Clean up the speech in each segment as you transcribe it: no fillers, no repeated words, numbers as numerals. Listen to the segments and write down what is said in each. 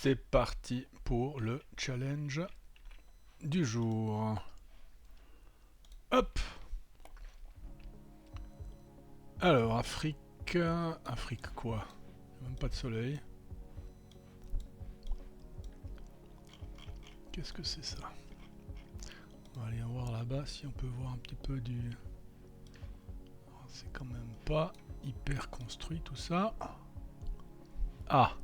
C'est parti pour le challenge du jour. Hop. Alors, Afrique... Afrique quoi? Même pas de soleil. Qu'est-ce que c'est ça? On va aller voir là-bas si on peut voir un petit peu du... C'est quand même pas hyper construit tout ça. Ah!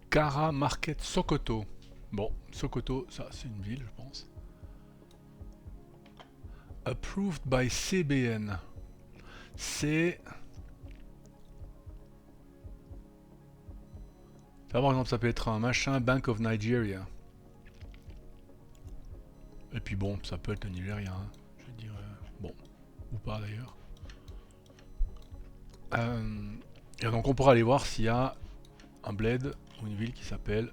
Kara Market Sokoto. Bon, Sokoto, ça c'est une ville, je pense. Approved by CBN. C'est... Ça, par exemple, ça peut être un machin Bank of Nigeria. Et puis bon, ça peut être le Nigeria, hein. Je veux dire, bon, ou pas d'ailleurs. Et donc on pourra aller voir s'il y a un bled ou une ville qui s'appelle,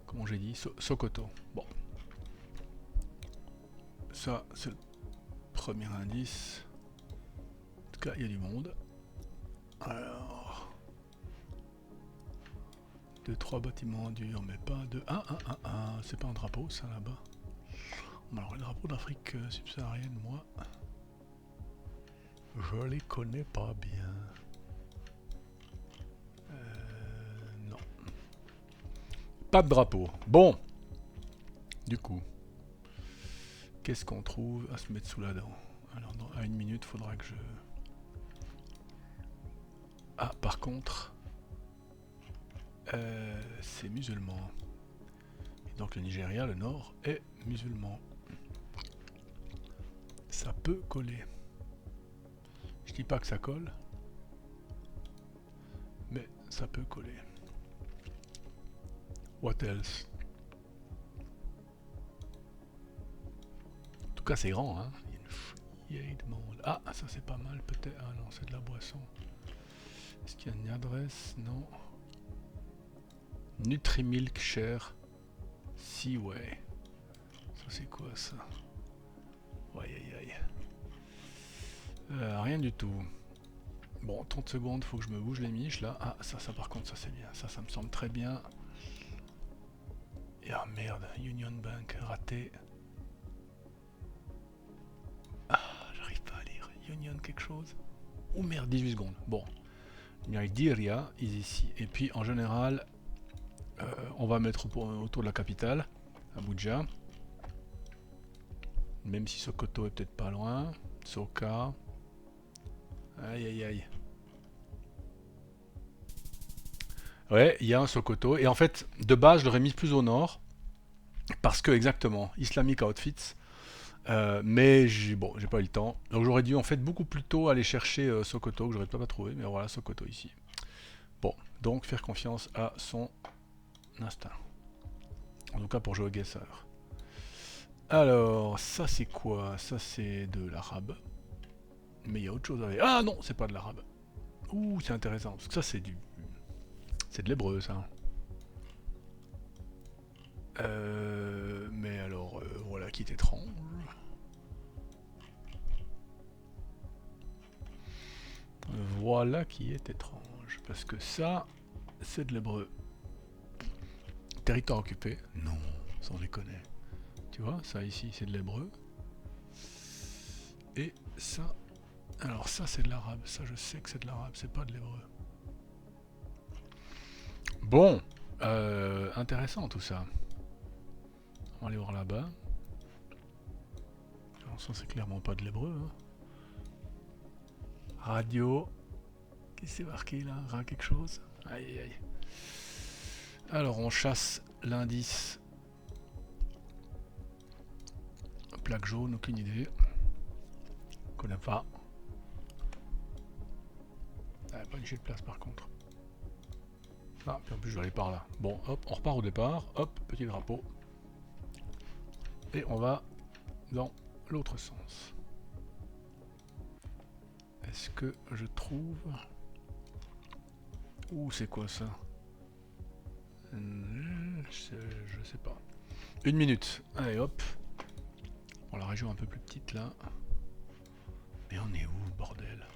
comment j'ai dit, Sokoto. Bon, ça c'est le premier indice. En tout cas, il y a du monde. Alors, 2-3 bâtiments durs, mais pas de... c'est pas un drapeau ça là-bas. Alors les drapeaux d'Afrique subsaharienne, moi, je les connais pas bien. Non. Pas de drapeau. Bon. Du coup. Qu'est-ce qu'on trouve à se mettre sous la dent? Alors à une minute, faudra que je... Ah, par contre... c'est musulman. Et donc le Nigeria, le nord, est musulman. Ça peut coller. Je dis pas que ça colle. Mais ça peut coller. What else? En tout cas, c'est grand, hein. Il y a de monde. Ah, ça c'est pas mal, peut-être. Ah non, c'est de la boisson. Est-ce qu'il y a une adresse? Non. Nutrimilk Share. Seaway. Ça c'est quoi ça? Aïe aïe aïe. Rien du tout. Bon, 30 secondes, faut que je me bouge les miches là. Ah, ça par contre, ça c'est bien. Ça me semble très bien. Et ah merde, Union Bank, raté. Ah, j'arrive pas à lire. Union quelque chose. Oh merde, 18 secondes. Bon. Nigeria est ici. Et puis en général, on va mettre autour de la capitale, Abuja. Même si Sokoto est peut-être pas loin. Soka. Aïe aïe aïe. Ouais, il y a un Sokoto. Et en fait, de base, je l'aurais mis plus au nord. Parce que, exactement, Islamic Outfits. Mais bon, j'ai pas eu le temps. Donc j'aurais dû en fait beaucoup plus tôt aller chercher Sokoto, que j'aurais pas trouvé. Mais voilà, Sokoto ici. Bon, donc faire confiance à son instinct. En tout cas pour jouer au Guesser. Alors, ça c'est quoi? Ça c'est de l'arabe. Mais il y a autre chose avec. Ah non, c'est pas de l'arabe. Ouh, c'est intéressant. Parce que ça c'est du... C'est de l'hébreu ça. Mais alors, voilà qui est étrange. Voilà qui est étrange. Parce que ça, c'est de l'hébreu. Territoire occupé? Non, sans déconner. Tu vois, ça ici c'est de l'hébreu. Et ça... Alors ça c'est de l'arabe. Ça je sais que c'est de l'arabe, c'est pas de l'hébreu. Bon, intéressant tout ça. On va aller voir là-bas. Alors ça c'est clairement pas de l'hébreu. Hein. Radio. Qu'est-ce que c'est marqué là? Ra quelque chose? Aïe aïe aïe. Alors on chasse l'indice. Plaque jaune, aucune idée. Connais pas. Ah, pas une de place par contre. Ah, puis en plus je vais aller par là. Bon, hop, on repart au départ. Hop, petit drapeau. Et on va dans l'autre sens. Est-ce que je trouve... Ouh, c'est quoi ça? Je sais pas. Une minute. Allez, hop. Bon, la région est un peu plus petite là. Mais on est où, bordel?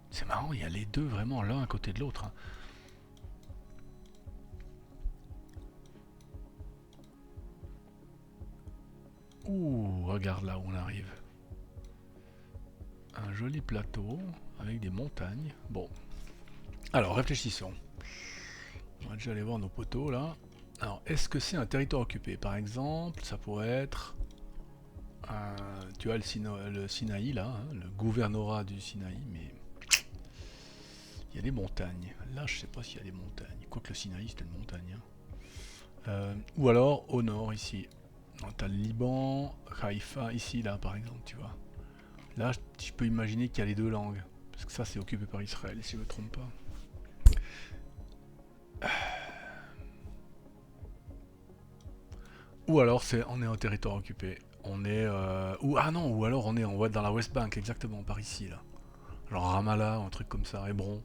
C'est marrant, il y a les deux vraiment l'un à côté de l'autre. Hein. Ouh, regarde là où on arrive. Un joli plateau avec des montagnes. Bon. Alors, réfléchissons. On va déjà aller voir nos poteaux là. Alors, est-ce que c'est un territoire occupé? Par exemple, ça pourrait être... tu as le Sinaï là, hein, le gouvernorat du Sinaï, mais... Il y a des montagnes. Là, je sais pas s'il y a des montagnes. Quoique le Sinaï, c'était une montagne. Hein. Ou alors, au nord, ici. T'as le Liban, Haïfa, ici, là, par exemple, tu vois. Là, je peux imaginer qu'il y a les deux langues. Parce que ça, c'est occupé par Israël, si je me trompe pas. Ou alors, on est en territoire occupé. On est... ah non, ou alors on est dans la West Bank, exactement, par ici, là. Genre Ramallah, un truc comme ça, Hébron.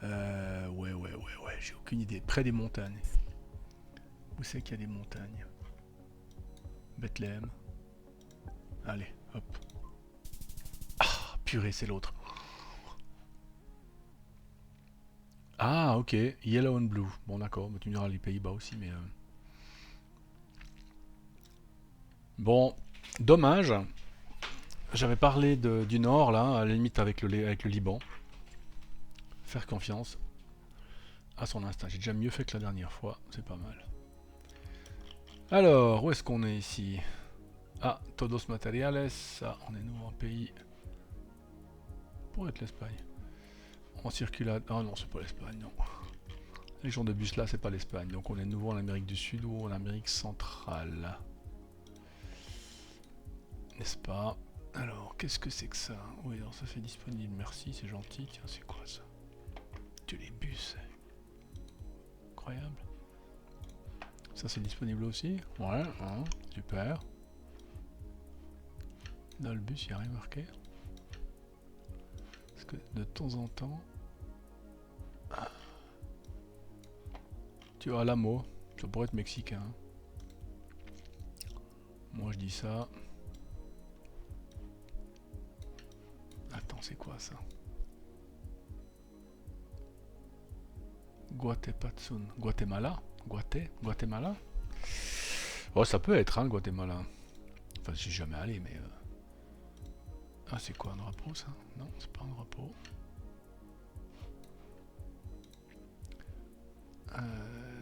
Ouais, j'ai aucune idée. Près des montagnes. Où c'est qu'il y a des montagnes? Bethléem. Allez, hop. Ah, purée, c'est l'autre. Ah, ok. Yellow and Blue. Bon, d'accord. Tu me diras les Pays-Bas aussi, mais... Bon, dommage. J'avais parlé du Nord, là, à la limite avec le Liban. Faire confiance à son instinct. J'ai déjà mieux fait que la dernière fois. C'est pas mal. Alors, où est-ce qu'on est ici? Ah, Todos Materiales. Ça, on est nouveau en pays. Pour être l'Espagne. On circule à... Ah non, c'est pas l'Espagne, non. Les gens de bus là, c'est pas l'Espagne. Donc on est de nouveau en Amérique du Sud ou en Amérique centrale. N'est-ce pas? Alors, qu'est-ce que c'est que ça? Oui, alors ça fait disponible, merci, c'est gentil. Tiens, c'est quoi ça? Tu les bus. Incroyable. Ça c'est disponible aussi? Ouais, hein, super. Dans le bus, il n'y a rien marqué. Parce que de temps en temps... Ah. Tu vois, Lamo, ça pourrait être mexicain. Moi je dis ça. Attends, c'est quoi ça? Guatepatsun. Guatemala? Guatemala? Oh, ça peut être, hein, le Guatemala. Enfin, je suis jamais allé, mais... Ah, c'est quoi, un drapeau, ça? Non, c'est pas un drapeau.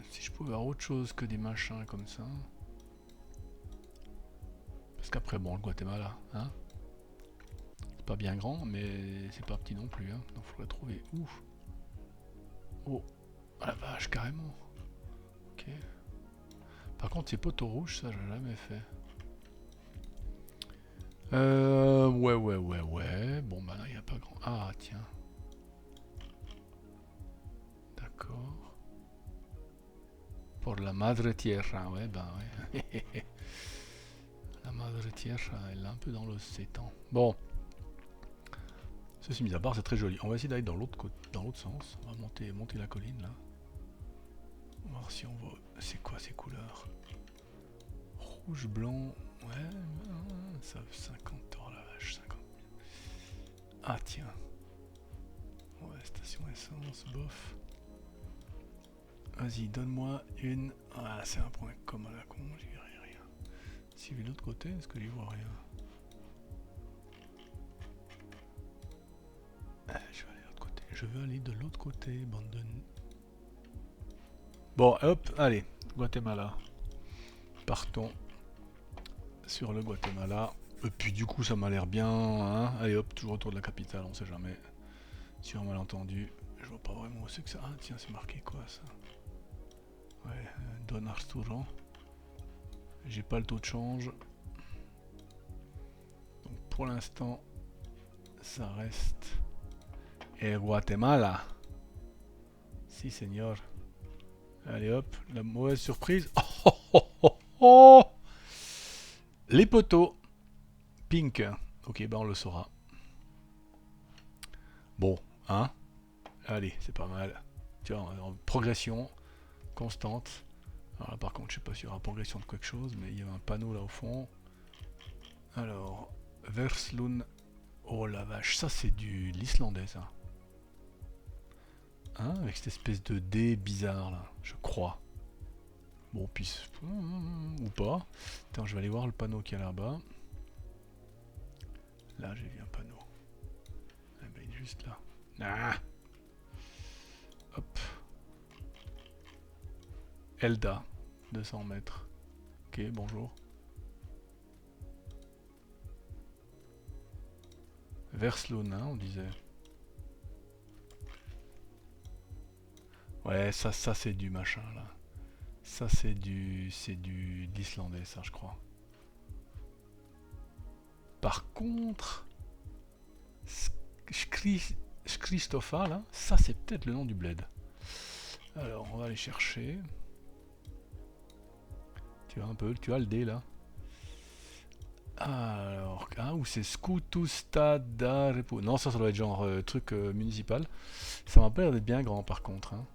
Si je pouvais avoir autre chose que des machins comme ça... Parce qu'après, bon, le Guatemala, hein? C'est pas bien grand, mais c'est pas petit non plus, hein. Donc, faudrait trouver où. Oh, ah la vache, carrément. Ok. Par contre, ces poteaux rouges, ça, j'ai jamais fait. Ouais. Bon, bah là, il n'y a pas grand... Ah, tiens. D'accord. Pour la Madre Tierra, ouais, ben ouais. La Madre Tierra, elle est un peu dans l'océan. Bon. Ceci mis à part, c'est très joli. On va essayer d'aller dans l'autre sens. On va monter la colline, là. On va voir si on voit... C'est quoi ces couleurs? Rouge, blanc... Ouais, ça fait 50 ans, la vache, 50 000. Ah, tiens. Ouais, station essence, bof. Vas-y, donne-moi une... Ah, c'est un point com à la con, j'y verrai rien. Si je vais de l'autre côté, est-ce que j'y vois rien? Je vais aller de l'autre côté. Je veux aller de l'autre côté, bande de... Bon, hop, allez, Guatemala. Partons sur le Guatemala. Et puis du coup, ça m'a l'air bien. Hein. Allez hop, toujours autour de la capitale, on sait jamais. Sur un malentendu, je vois pas vraiment où c'est que ça. Ah tiens, c'est marqué quoi ça? Ouais, Don Arturo. J'ai pas le taux de change. Donc pour l'instant, ça reste... Et Guatemala. Si, seigneur. Allez hop, la mauvaise surprise. Oh. Les poteaux. Pink. Ok, bah on le saura. Bon, hein. Allez, c'est pas mal. Tu vois, en progression constante. Alors là par contre je sais pas s'il y aura progression de quelque chose, mais il y a un panneau là au fond. Alors, Verslun, oh la vache, ça c'est du l'islandais ça. Hein, avec cette espèce de dé bizarre là, je crois. Bon, puis... ou pas. Attends, je vais aller voir le panneau qu'il y a là-bas. Là, j'ai vu un panneau. Ah ben, il est juste là. Ah, hop. Elda, 200 mètres. Ok, bonjour. Verslun, hein, on disait. Ouais, ça c'est du machin là. Ça c'est du l'islandais, ça je crois. Par contre, Skristofa là, ça c'est peut-être le nom du bled. Alors on va aller chercher. Tu as un peu, tu as le dé là. Alors, ah, où c'est Skutustadarepo. Non, ça doit être genre truc municipal. Ça m'a pas l'air d'être bien grand par contre. Hein.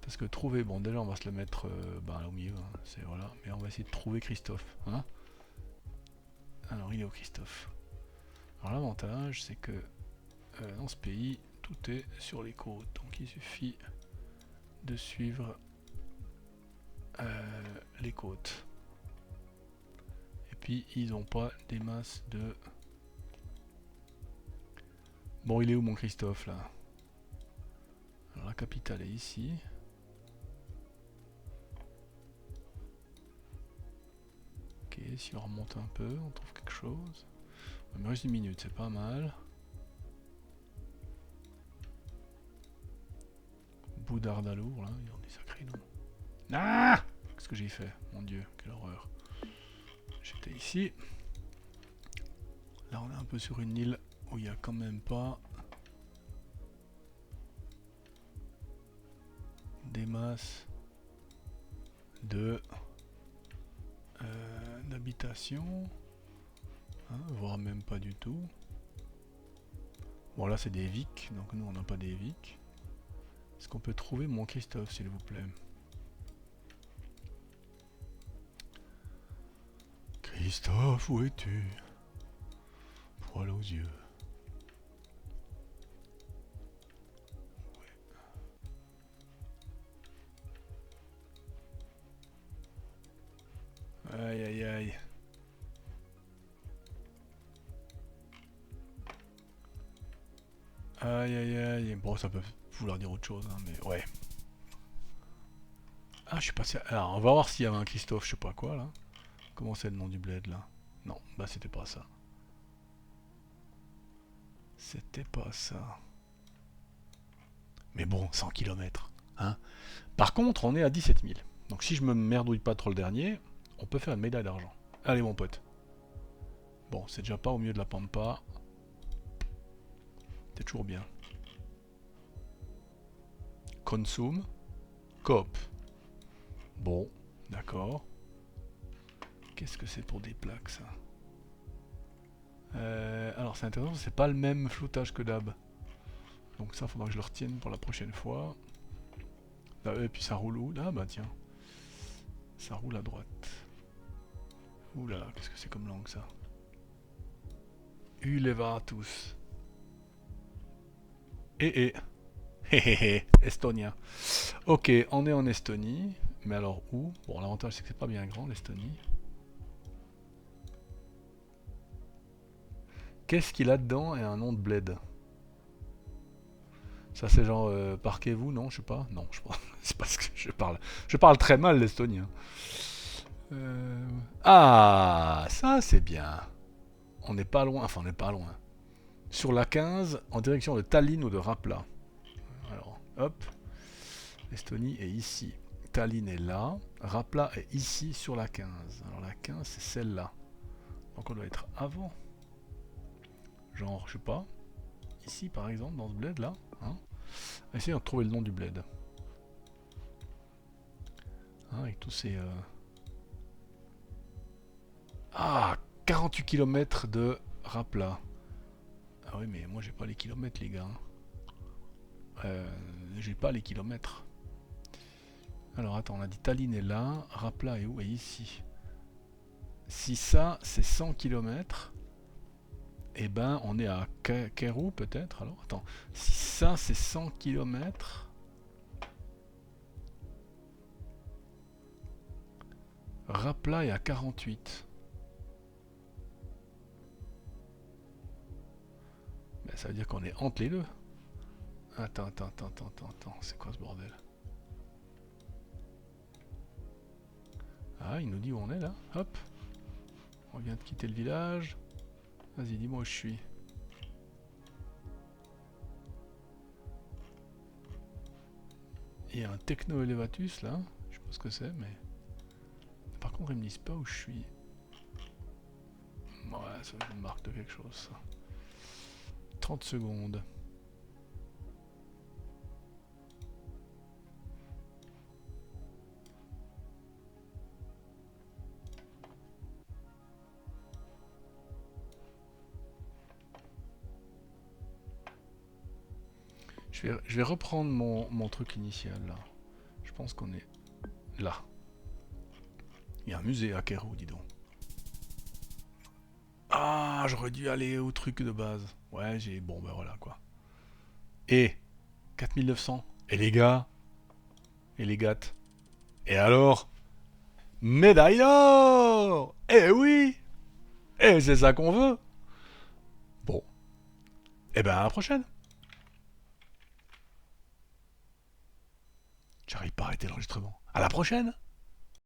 Parce que trouver, bon déjà on va se le mettre au milieu, hein, c'est voilà. Mais on va essayer de trouver Christophe. Hein. Alors il est où Christophe? Alors l'avantage c'est que dans ce pays, tout est sur les côtes. Donc il suffit de suivre les côtes. Et puis ils ont pas des masses de... Bon, il est où mon Christophe là? Alors la capitale est ici. Ok, si on remonte un peu, on trouve quelque chose. Il me reste 10 minutes, c'est pas mal. Boudardalour, là, ils ont des sacrés noms. Ah! Qu'est-ce que j'ai fait? Mon dieu, quelle horreur. J'étais ici. Là, on est un peu sur une île où il n'y a quand même pas des masses de d'habitation, hein, voire même pas du tout. Bon là c'est des Vic, donc nous on n'a pas des Vic. Est-ce qu'on peut trouver mon Christophe s'il vous plaît? Christophe, où es-tu? Poil aux yeux. Ouais. Aïe aïe aïe. Aïe aïe aïe. Bon ça peut vouloir dire autre chose, hein, mais ouais. Ah je suis passé... Alors on va voir s'il y avait un Christophe, je sais pas quoi là. Comment c'est le nom du bled là? Non, bah c'était pas ça. C'était pas ça. Mais bon, 100 km. Hein. Par contre, on est à 17 000. Donc si je me merdouille pas trop le dernier, on peut faire une médaille d'argent. Allez mon pote. Bon, c'est déjà pas au milieu de la pampa. C'est toujours bien. Consume. Coop. Bon, d'accord. Qu'est-ce que c'est pour des plaques ça? Alors c'est intéressant, c'est pas le même floutage que d'hab. Donc ça faudra que je le retienne pour la prochaine fois. Ah, et puis ça roule où? Ah bah tiens. Ça roule à droite. Ouh là là, qu'est-ce que c'est comme langue ça? Ulevatus. Et Estonien. Ok, on est en Estonie. Mais alors où? Bon, l'avantage c'est que c'est pas bien grand l'Estonie. Qu'est-ce qu'il a dedans et un nom de bled? Ça c'est genre parquez-vous, non? Je sais pas. Non, je crois. C'est parce que je parle. Je parle très mal l'estonien. Ah, ça c'est bien. On n'est pas loin, enfin on n'est pas loin. Sur la 15, en direction de Tallinn ou de Rapla. Alors, hop. L'Estonie est ici. Tallinn est là. Rapla est ici sur la 15. Alors la 15 c'est celle-là. Donc on doit être avant. Genre, je sais pas. Ici par exemple, dans ce bled là. Hein. Essayez de trouver le nom du bled. Hein, avec tous ces... Ah, 48 km de Rapla. Ah oui, mais moi j'ai pas les kilomètres, les gars. J'ai pas les kilomètres. Alors attends, on a dit Tallinn est là, Rapla est où? Est ici. Si ça c'est 100 km, eh ben on est à Keru peut-être. Alors attends, si ça c'est 100 km, Rapla est à 48. Ben, ça veut dire qu'on est entre les deux. Attends, c'est quoi ce bordel? Ah, il nous dit où on est là. Hop. On vient de quitter le village. Vas-y, dis-moi où je suis. Il y a un techno elevatus là. Je sais pas ce que c'est, mais. Par contre, ils me disent pas où je suis. Ouais, ça me marque de quelque chose ça. 30 secondes. Je vais reprendre mon truc initial là. Je pense qu'on est là. Il y a un musée à Keru, dis donc. Ah, j'aurais dû aller au truc de base. Ouais, j'ai... Bon, ben voilà, quoi. Et 4900. Et les gars? Et les gâtes? Et alors? Médaille d'or! Eh oui! Eh, c'est ça qu'on veut! Bon. Eh ben, à la prochaine. J'arrive pas à arrêter l'enregistrement. À la prochaine!